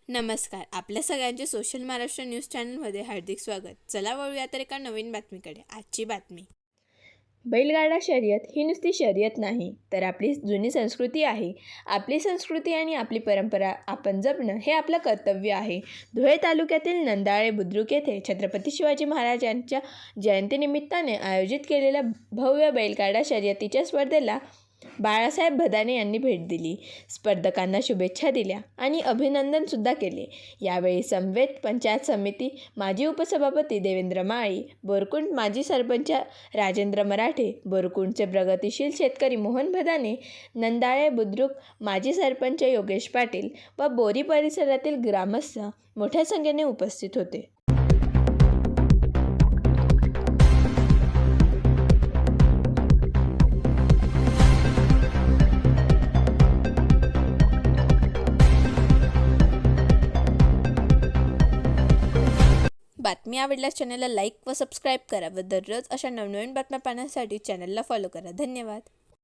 नमस्कार. आपल्या सगळ्यांचे सोशल महाराष्ट्र न्यूज चॅनलमध्ये हार्दिक स्वागत. चला वळूया तर एका नवीन बातमीकडे. आजची बातमी. बैलगाडा शर्यत ही नुसती शर्यत नाही, तर आपली जुनी संस्कृती आहे. आपली संस्कृती आणि आपली परंपरा आपण जपणं हे आपलं कर्तव्य आहे. धुळे तालुक्यातील नंदाळे बुद्रुक येथे छत्रपती शिवाजी महाराजांच्या जयंतीनिमित्ताने आयोजित केलेल्या भव्य बैलगाडा शर्यतीच्या स्पर्धेला बाळासाहेब भदाने यांनी भेट दिली. स्पर्धकांना शुभेच्छा दिल्या आणि अभिनंदनसुद्धा केले. यावेळी समवेत पंचायत समिती माजी उपसभापती देवेंद्र माळी, बोरकुंड माजी सरपंच राजेंद्र मराठे, बोरकुंडचे प्रगतिशील शेतकरी मोहन भदाने, नंदाळे बुद्रुक माजी सरपंच योगेश पाटील व बोरी परिसरातील ग्रामस्थ मोठ्या संख्येने उपस्थित होते. बातमी आवडल्यास चॅनलला लाईक व सबस्क्राईब करा व दररोज अशा नवनवीन बातम्या पाहण्यासाठी चॅनलला फॉलो करा. धन्यवाद.